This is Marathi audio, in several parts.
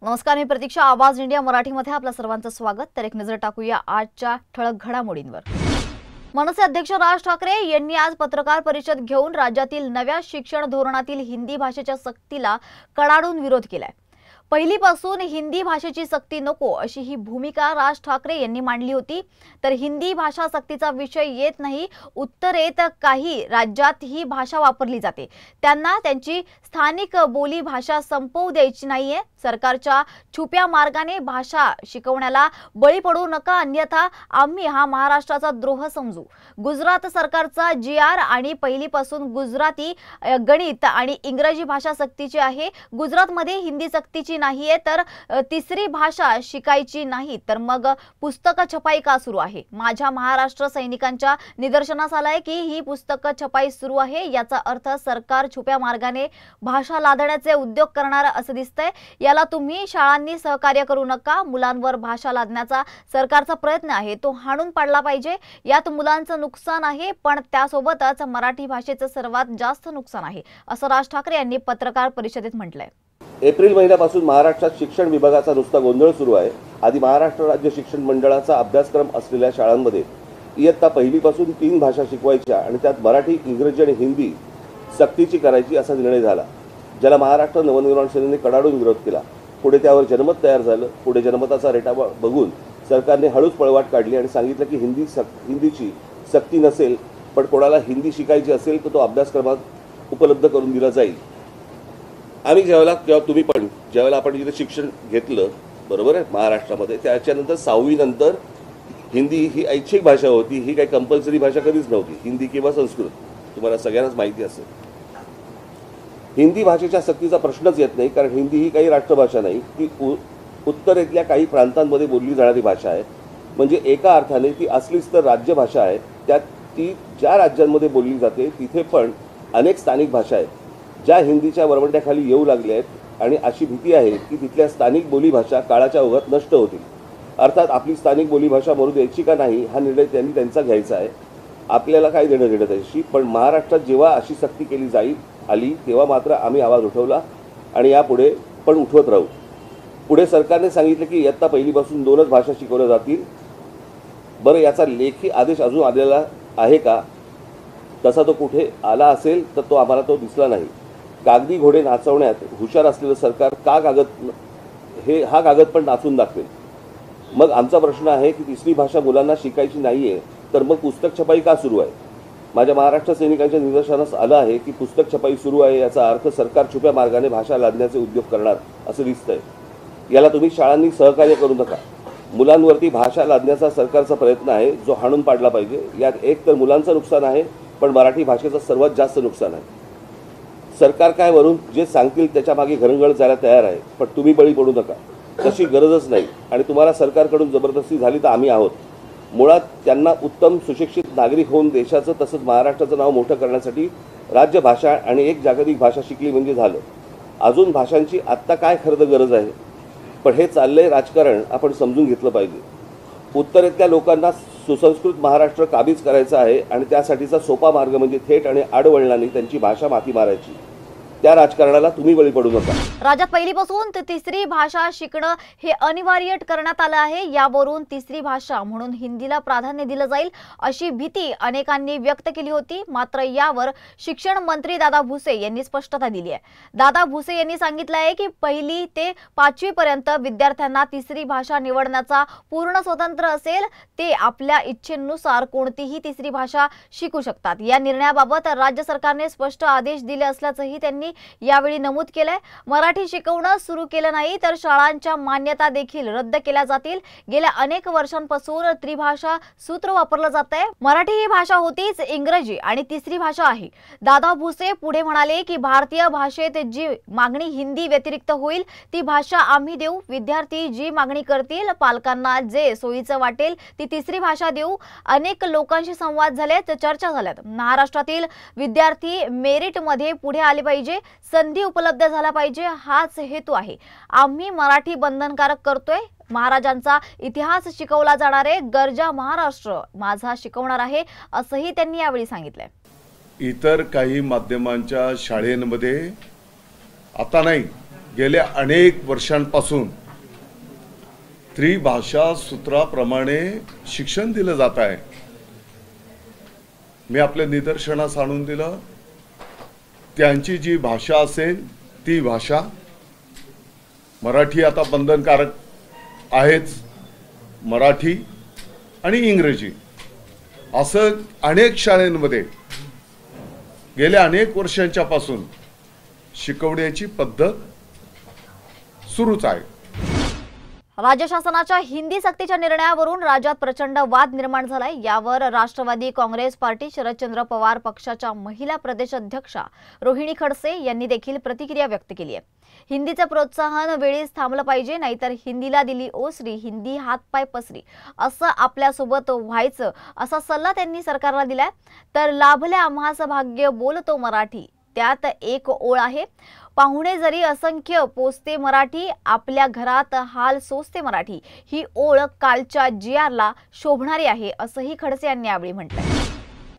नमस्कार, मी प्रतीक्षा. आवाज इंडिया मराठीमध्ये आपल्या सर्वांचं स्वागत. तर एक नजर टाकूया आजच्या ठळक घडामोडींवर. मनसे अध्यक्ष राज ठाकरे यांनी आज पत्रकार परिषद घेऊन राज्यातील नव्या शिक्षण धोरणातील हिंदी भाषेच्या सक्तीला कडाडून विरोध केलाय. पहिलीपासून हिंदी भाषेची सक्ती नको अशी ही भूमिका राज ठाकरे यांनी मांडली होती. तर हिंदी भाषा सक्तीचा विषय येत नाही. उत्तरेत काही राज्यात ही भाषा वापरली जाते, त्यांना त्यांची स्थानिक बोली भाषा संपवू द्यायची नाहीये. सरकारच्या छुप्या मार्गाने भाषा शिकवण्याला बळी पडू नका, अन्यथा आम्ही हा महाराष्ट्राचा द्रोह समजू. गुजरात सरकारचा GR आणि पहिलीपासून गुजराती, गणित आणि इंग्रजी भाषा सक्तीची आहे. गुजरातमध्ये हिंदी सक्तीची नाहीये, तर तिसरी भाषा शिकायची नाही, तर मग पुस्तक छपाई का सुरू आहे? माझ्या महाराष्ट्र सैनिकांच्या निदर्शनास आलाय की ही पुस्तक छपाई सुरू आहे. याचा अर्थ सरकार छुप्या मार्गाने भाषा लादण्याचे उद्योग करणार असं दिसतंय. याला तुम्ही शाळांनी सहकार्य करू नका. मुलांवर भाषा लादण्याचा सरकारचा प्रयत्न आहे, तो हाणून पाडला पाहिजे. यात मुलांचं नुकसान आहे, पण त्यासोबतच मराठी भाषेचं सर्वात जास्त नुकसान आहे, असं राज ठाकरे यांनी पत्रकार परिषदेत म्हटलंय. एप्रिल महिन्यापासून महाराष्ट्रात शिक्षण विभागाचा नुसता गोंधळ सुरू आहे. आधी महाराष्ट्र राज्य शिक्षण मंडळाचा अभ्यासक्रम असलेल्या शाळांमध्ये इयत्ता पहिलीपासून 3 भाषा शिकवायच्या आणि त्यात मराठी, इंग्रजी आणि हिंदी सक्तीची करायची असा निर्णय झाला, ज्याला महाराष्ट्र नवनिर्माण सेनेने कडाडून विरोध केला. पुढे त्यावर जनमत तयार झालं. पुढे जनमताचा रेटा बघून सरकारने हळूच पळवाट काढली आणि सांगितलं की हिंदीची सक्ती नसेल, पण कोणाला हिंदी शिकायची असेल तर तो अभ्यासक्रमात उपलब्ध करून दिला जाईल. आम्ही जेव्हा तुम्ही पण ज्यावेळेला आपण इथे शिक्षण घेतलं, बरोबर आहे, महाराष्ट्रामध्ये, त्याच्यानंतर 6वी नंतर हिंदी ही ऐच्छिक भाषा होती. ही काही कंपल्सरी भाषा कधीच नव्हती, हिंदी किंवा संस्कृत. तुम्हाला सगळ्यांनाच माहिती असेल. हिंदी भाषेच्या सक्तीचा प्रश्नच येत नाही, कारण हिंदी ही काही राष्ट्रभाषा नाही. ती उत्तरेतल्या काही प्रांतांमध्ये बोलली जाणारी भाषा आहे. म्हणजे एका अर्थाने ती असलीच तर राज्यभाषा आहे. त्यात ती ज्या राज्यांमध्ये बोलली जाते तिथे पण अनेक स्थानिक भाषा आहेत ज्या हिंदीच्या वरवंट्याखाली येऊ लागल्या आहेत, आणि अशी भीती आहे की तिथल्या स्थानिक बोलीभाषा काळाच्या ओघात नष्ट होतील. अर्थात आपली स्थानिक बोलीभाषा मरू द्यायची का नाही हा निर्णय त्यांनी त्यांचा घ्यायचा आहे. आपल्याला काय देणं घेणं त्याच्याशी. पण महाराष्ट्रात जेव्हा अशी सक्ती केली आली तेव्हा मात्र आम्ही आवाज उठवला आणि यापुढे पण उठवत राहू. पुढे सरकारने सांगितलं की इयत्ता पहिलीपासून 2च भाषा शिकवल्या जातील. बरं, याचा लेखी आदेश अजून आलेला आहे का? तसा तो कुठे आला असेल तर आम्हाला तो दिसला नाही. कागदी घोडे नाचवण्यात हुशार असलेलं सरकार हा कागद पण नाचून दाखवेल. मग आमचा प्रश्न आहे की तिसरी भाषा मुलांना शिकायची नाहीये, तर मग पुस्तक छपाई का सुरू आहे? माझ्या महाराष्ट्र सैनिकांच्या निदर्शनास आलं आहे की पुस्तक छपाई सुरू आहे. याचा अर्थ सरकार छुप्या मार्गाने भाषा लादण्याचे उद्योग करणार असं दिसतंय. याला तुम्ही शाळांनी सहकार्य करू नका. मुलांवरती भाषा लादण्याचा सरकारचा प्रयत्न आहे, जो हाणून पाडला पाहिजे. यात एक तर मुलांचं नुकसान आहे, पण मराठी भाषेचं सर्वात जास्त नुकसान आहे. सरकार काय वरून जे सांगतील त्याच्या मागे घरंगळ जायला तयार आहे, पण तुम्ही बळी पडू नका. तशी गरजच नाही. आणि तुम्हाला सरकारकडून जबरदस्ती झाली तर आम्ही आहोत. मुळात त्यांना उत्तम सुशिक्षित नागरिक होऊन देशाचं तसंच महाराष्ट्राचं नाव मोठं करण्यासाठी राज्यभाषा आणि एक जागतिक भाषा शिकली म्हणजे झालं. अजून भाषांची आत्ता काय खरं गरज आहे? पण हे चाललंय राजकारण आपण समजून घेतलं पाहिजे. उत्तरेतल्या लोकांना सुसंस्कृत महाराष्ट्र काबीज करायचा आहे आणि त्यासाठीचा सोपा मार्ग म्हणजे थेट आणि आडवळणाने त्यांची भाषा माती मारायची. त्या राजकारणाला तुम्ही बळी पडू नका. राज्यात पहिलीपासून तिसरी भाषा शिकणं हे अनिवार्य करण्यात आलं आहे. यावरून तिसरी भाषा म्हणून हिंदीला प्राधान्य दिलं जाईल अशी भीती अनेकांनी व्यक्त केली होती. मात्र यावर शिक्षण मंत्री दादा भुसे यांनी स्पष्टता दिली आहे. दादा भुसे यांनी सांगितलं आहे की 1ली ते 5वी पर्यंत विद्यार्थ्यांना तिसरी भाषा निवडण्याचा पूर्ण स्वातंत्र्य असेल. ते आपल्या इच्छेनुसार कोणतीही तिसरी भाषा शिकू शकतात. या निर्णयाबाबत राज्य सरकारने स्पष्ट आदेश दिले असल्याचंही त्यांनी यावेळी नमूद केलंय. मराठी शिकवणं सुरू केलं नाही तर शाळांच्या मान्यता देखील रद्द केल्या जातील. गेल्या अनेक वर्षांपासून त्रिभाषा सूत्र वापरलं जात आहे. मराठी ही भाषा होतीच, इंग्रजी आणि तिसरी भाषा आहे. दादा भुसे पुढे म्हणाले की भारतीय भाषेत जी मागणी हिंदी व्यतिरिक्त होईल ती भाषा आम्ही देऊ. विद्यार्थी जी मागणी करतील, पालकांना जे सोयीचं वाटेल ती तिसरी भाषा देऊ. अनेक लोकांशी संवाद झालेत, चर्चा झाल्यात. महाराष्ट्रातील विद्यार्थी मेरिटमध्ये पुढे आले पाहिजे, संधी उपलब्ध झाला पाहिजे, हाच हेतू आहे. आम्ही मराठी बंधनकारक करतोय. महाराजांचा इतिहास शिकवला जाणार आहे. गरजा महाराष्ट्र माझा शिकवणार आहे असंही त्यांनी यावेळी सांगितलंय. इतर काही माध्यमांच्या शाळेंमध्ये आता नाही, गेल्या अनेक वर्षांपासून त्रिभाषा सूत्राप्रमाणे शिक्षण दिलं जात आहे। मी आपल्या निदर्शनास आणून दिलं, त्यांची जी भाषा असेल ती भाषा, मराठी आता बंधनकारक आहेच, मराठी आणि इंग्रजी असं अनेक शाळांमध्ये गेल्या अनेक वर्षांच्या पासून शिकवण्याची पद्धत सुरूच आहे। राज्य शासनाच्या हिंदी सक्तीच्या निर्णयावरून राज्यात प्रचंड वाद निर्माण झालाय। यावर राष्ट्रवादी काँग्रेस पार्टी शरदचंद्र पवार पक्षाच्या महिला प्रदेश अध्यक्षा रोहिणी खडसे यांनी देखील प्रतिक्रिया व्यक्त केली आहे। हिंदीचे प्रोत्साहन वेळीच थांबलं पाहिजे, नाहीतर हिंदीला दिली ओसरी, हिंदी हातपाय पसरी असं आपल्यासोबत व्हायचं असा सल्ला त्यांनी सरकारला दिलाय। तर लाभले आम्हास भाग्य बोलतो मराठी, त्यात एक ओळ आहे, पाहुणे जरी असंख्य पोचते मराठी, आपल्या घरात हाल सोसते मराठी, ही ओळ कालच्या जीआरला शोभणारी आहे असंही खडसे यांनी यावेळी म्हटलंय।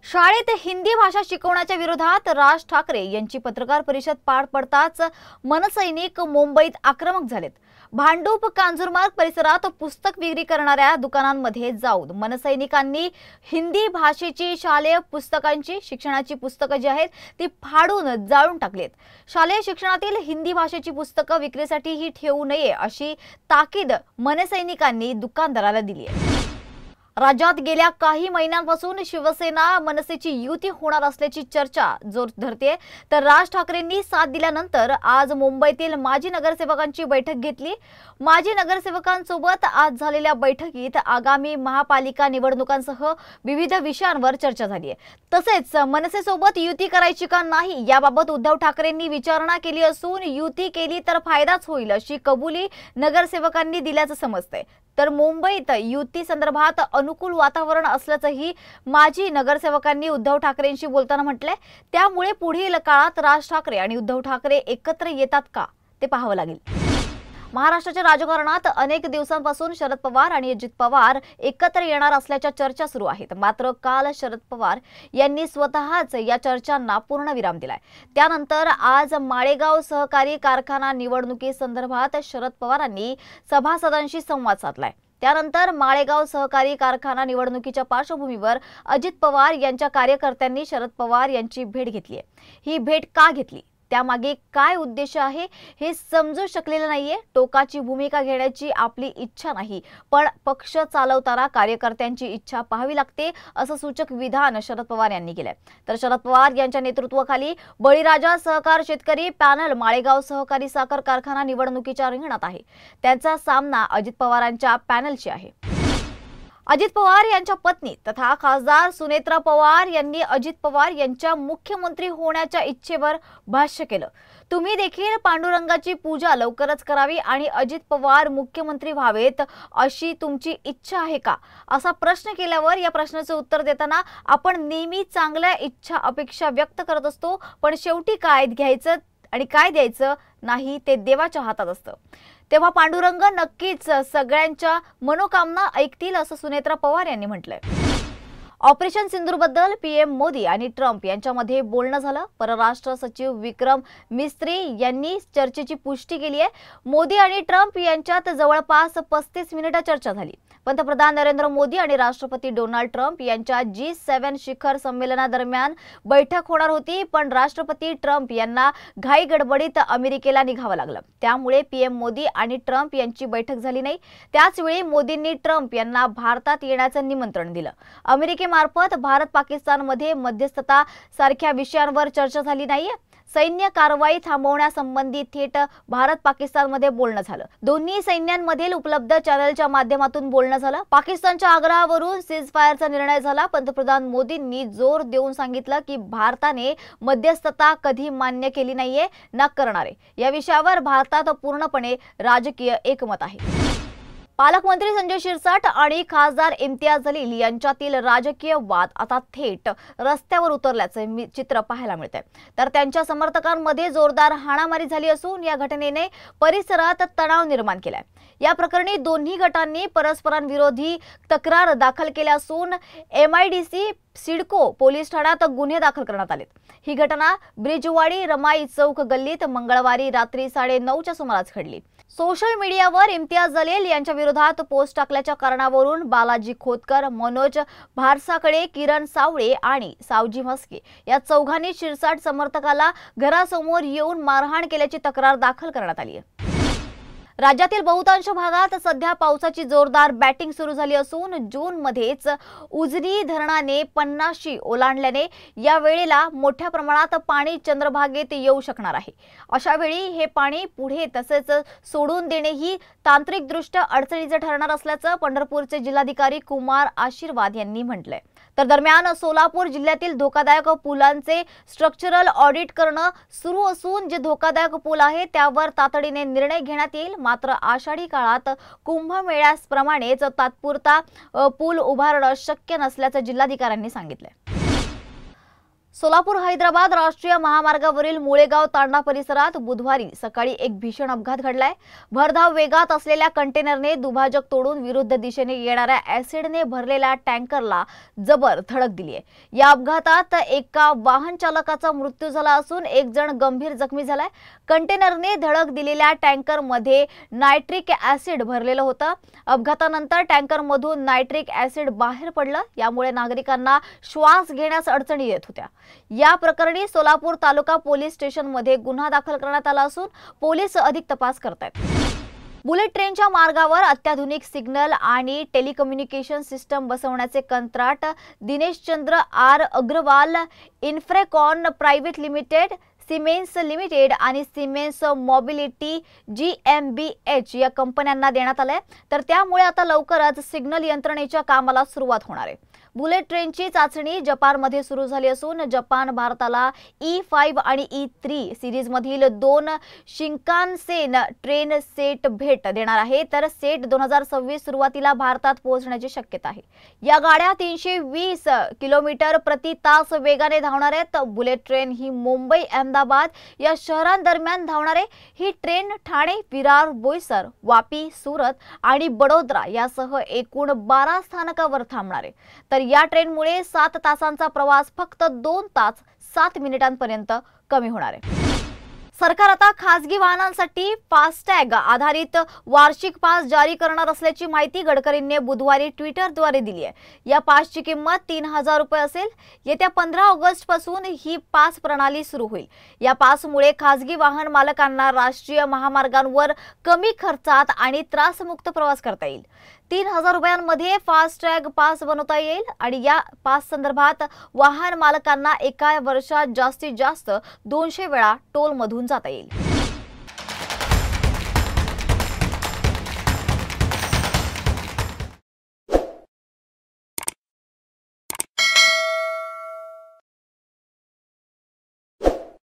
शाळेत हिंदी भाषा शिकवण्याच्या विरोधात राज ठाकरे यांची पत्रकार परिषद पार पडताच मनसैनिक मुंबईत आक्रमक झालेत। भांडूप कांजूरमार्ग परिसरात पुस्तक विक्री करणाऱ्या दुकानांमध्ये जाऊन मनसैनिकांनी हिंदी भाषेची शालेय पुस्तकांची शिक्षणाची पुस्तकं जी आहेत ती फाडून जाळून टाकलीत। शालेय शिक्षणातील हिंदी भाषेची पुस्तकं विक्रीसाठी ही ठेवू नये अशी ताकीद मनसैनिकांनी दुकानदाराला दिली आहे। राज्यात गेल्या काही महिन्यांपासून शिवसेना मनसेची युती होणार असल्याची चर्चा जोर धरते। तर राज ठाकरेंनी साथ दिल्यानंतर आज मुंबईतील माजी नगरसेवकांची बैठक घेतली। माजी नगरसेवकांसोबत आज झालेल्या बैठकीत आगामी महापालिका निवडणुकांसह विविध विषयांवर चर्चा झाली आहे। तसेच मनसेसोबत युती करायची का नाही याबाबत उद्धव ठाकरेंनी विचारणा केली असून युती केली तर फायदाच होईल अशी कबुली नगरसेवकांनी दिल्याचं समजतंय। तर मुंबईत युती संदर्भात अनुकूल वातावरण असल्याचंही माजी नगरसेवकांनी उद्धव ठाकरेंशी बोलताना म्हटलंय। त्यामुळे पुढील काळात राज ठाकरे आणि उद्धव ठाकरे एकत्र येतात का ते पाहावं लागेल। महाराष्ट्राच्या राजकारणात अनेक दिवसांपासून शरद पवार आणि अजित पवार एकत्र येणार असल्याच्या चर्चा सुरू आहेत। मात्र काल शरद पवार यांनी स्वतःच या चर्चांना पूर्णविराम दिलाय। त्यानंतर आज माळेगाव सहकारी कारखाना निवडणुकीसंदर्भात शरद पवारांनी सभासदांशी संवाद साधलाय। त्यानंतर माळेगाव सहकारी कारखाना निवडणुकीच्या पार्श्वभूमीवर अजित पवार यांच्या कार्यकर्त्यांनी शरद पवार यांची भेट घेतली आहे। ही भेट का घेतली, त्यामागे काय उद्देश आहे हे समजू शकलेलं नाहीये। टोकाची भूमिका घेण्याची आपली इच्छा नाही, पण पक्ष चालवताना कार्यकर्त्यांची इच्छा पाहावी लागते असं सूचक विधान शरद पवार यांनी केलंय। तर शरद पवार यांच्या नेतृत्वाखाली बळीराजा सहकार शेतकरी पॅनल माळेगाव सहकारी साखर कारखाना निवडणुकीच्या रिंगणात आहे। त्यांचा सामना अजित पवारांच्या पॅनलशी आहे। अजित पवार यांच्या पत्नी तथा खासदार सुनेत्रा पवार यांनी अजित पवार यांच्या मुख्यमंत्री होण्याच्या इच्छेवर भाष्य केलं। तुम्ही देखील पांडुरंगाची पूजा लवकरच करावी आणि अजित पवार मुख्यमंत्री व्हावेत अशी तुमची इच्छा आहे का, असा प्रश्न केल्यावर या प्रश्नाचे उत्तर देताना आपण नेहमी चांगल्या इच्छा अपेक्षा व्यक्त करत असतो, पण शेवटी काय घ्यायचं आणि काय द्यायचं नाही ते देवाच्या हातात असतं। तेव्हा पांडुरंग नक्कीच सगळ्यांच्या मनोकामना ऐकतील असं सुनेत्रा पवार यांनी म्हटलंय। ऑपरेशन सिंदूरबद्दल पीएम मोदी आणि ट्रम्प यांच्यामध्ये बोलणं झालं। परराष्ट्र सचिव विक्रम मिस्त्री यांनी चर्चेची पुष्टी केली आहे। मोदी आणि ट्रम्प यांच्यात जवळपास 35 मिनिटं चर्चा झाली। पंतप्रधान नरेंद्र मोदी आणि राष्ट्रपती डोनाल्ड ट्रम्प यांच्या G7 शिखर संमेलनादरम्यान बैठक होणार होती, पण राष्ट्रपती ट्रम्प यांना घाई गडबडीत अमेरिकेला निघावं लागलं। त्यामुळे पीएम मोदी आणि ट्रम्प यांची बैठक झाली नाही। त्याचवेळी मोदींनी ट्रम्प यांना भारतात येण्याचं निमंत्रण दिलं। अमेरिकेमार्फत भारत पाकिस्तानमध्ये मध्यस्थता सारख्या विषयांवर चर्चा झाली नाहीये। सैन्य कारवाई थांबवण्यासंबंधी थेट भारत पाकिस्तानमध्ये बोलणं झालं। दोन्ही सैन्यांमधील उपलब्ध चॅनलच्या माध्यमातून बोलणं झालं। पाकिस्तानच्या आग्रहावरून सीजफायरचा निर्णय झाला। पंतप्रधान मोदींनी जोर देऊन सांगितलं की भारताने मध्यस्थता कधी मान्य केली नाहीये, ना करणार आहे। या विषयावर भारतात पूर्णपणे राजकीय एकमत आहे। पालकमंत्री संजय शिरसाट आणि खासदार इम्तियाज जलील यांच्यातील राजकीय वाद आता थेट रस्त्यावर उतरल्याचे चित्र पाहायला मिळते। तर त्यांच्या समर्थकांमध्ये जोरदार हाणामारी झाली असून या घटनेने परिसरात तणाव निर्माण केलाय। या प्रकरणी दोन्ही गटांनी परस्परांविरोधी तक्रार दाखल केल्या असून MIDC सिडको पोलीस ठाण्यात गुन्हे दाखल करण्यात आलेत। ही घटना ब्रिजवाडी रमाई चौक गल्लीत मंगळवारी रात्री 9:30च्या सुमारास घडली। सोशल मीडियावर इम्तियाज जलील यांच्या विरोधात पोस्ट टाकल्याच्या कारणावरून बालाजी खोतकर, मनोज भारसाकडे, किरण सावळे आणि सावजी म्हस्के या चौघांनी शिरसाट समर्थकाला घरासमोर येऊन मारहाण केल्याची तक्रार दाखल करण्यात आली आहे। राज्यातील बहुतांश भागात सध्या पावसाची जोरदार बॅटिंग सुरू झाली असून जूनमध्येच उजनी धरणाने 50शी ओलांडल्याने या वेळेला मोठ्या प्रमाणात पाणी चंद्रभागेत येऊ शकणार आहे। अशा वेळी हे पाणी पुढे तसेच सोडून देणे ही तांत्रिकदृष्ट्या अडचणीचे ठरणार असल्याचं पंढरपूरचे जिल्हाधिकारी कुमार आशीर्वाद यांनी म्हटलंय। तर दरम्यान सोलापूर जिल्ह्यातील धोकादायक पुलांचे स्ट्रक्चरल ऑडिट करणं सुरू असून जे धोकादायक पूल आहे त्यावर तातडीने निर्णय घेण्यात येईल। मात्र आषाढी काळात कुंभमेळ्याप्रमाणेच तात्पुरता पूल उभारणं शक्य नसल्याचं जिल्हाधिकाऱ्यांनी सांगितलं। सोलापूर हैदराबाद राष्ट्रीय महामार्गावरील मुळेगाव तांडा परिसरात बुधवारी सकाळी एक भीषण अपघात घडलाय। भरधाव वेगात असलेल्या कंटेनरने दुभाजक तोडून विरुद्ध दिशेने येणाऱ्या ऍसिडने भरलेल्या टँकरला जबर धडक दिली आहे। या अपघातात एका वाहन चालकाचा मृत्यू झाला असून एक जण गंभीर जखमी झालाय। कंटेनरने धडक दिलेल्या टँकरमध्ये नायट्रिक ऍसिड भरलेलं होतं। अपघातानंतर टँकरमधून नायट्रिक ऍसिड बाहेर पडलं, यामुळे नागरिकांना श्वास घेण्यास अडचणी येत होत्या। या प्रकरणी सोलापूर तालुका पोलीस स्टेशनमध्ये गुन्हा दाखल करण्यात आला असून पोलीस अधिक तपास करतायत। बुलेट ट्रेनच्या मार्गावर अत्याधुनिक सिग्नल आणि टेलिकम्युनिकेशन सिस्टम बसवण्याचे कंत्राट Dineshchandra R Agrawal, Infracon private limited, Siemens limited आणि सिमेन्स मोबिलिटी GmbH या कंपन्यांना देण्यात आले। तर त्यामुळे आता लवकरच सिग्नल यंत्रणेच्या कामाला सुरुवात होणार आहे। बुलेट ट्रेनची चाचणी जपानमध्ये सुरू झाली असून जपान भारताला E5 आणि E3 सीरीजमधील 2 शिंकानसेन ट्रेन सेट भेट देणार आहे। तर सेट 2026 सुरुवातीला भारतात पोहोचण्याची शक्यता आहे। या गाड्या 320 किलोमीटर प्रति तास वेगाने धावणार आहेत। बुलेट ट्रेन ही मुंबई अहमदाबाद या शहरांदरम्यान धावणार आहे। ही ट्रेन ठाणे, विरार, बोईसर, वापी, सुरत आणि बडोदरा यासह एकूण 12 स्थानकावर थांबणार आहे। तर या ट्रेनमुळे 7 तासांचा प्रवास फक्त 2 तास 7 मिनिटांपर्यंत कमी होणार आहे। सरकार आता खासगी वाहनांसाठी फास्टॅग आधारित वार्षिक पास जारी करणार असल्याची माहिती गडकरींनी बुधवारी ट्विटरद्वारे दिली आहे। या पासची किंमत 3000 रुपये असेल। येत्या 15 ऑगस्ट पासून ही पास प्रणाली सुरू होईल। या पासमुळे खासगी वाहन मालकांना राष्ट्रीय महामार्गांवर कमी खर्चात आणि त्रासमुक्त प्रवास करता येईल। 3000 रुपयांमध्ये फास्टॅग पास बनवता येईल आणि या पास संदर्भात वाहन मालकांना एका वर्षात जास्तीत जास्त 200 वेळा टोल मधून जाता येईल।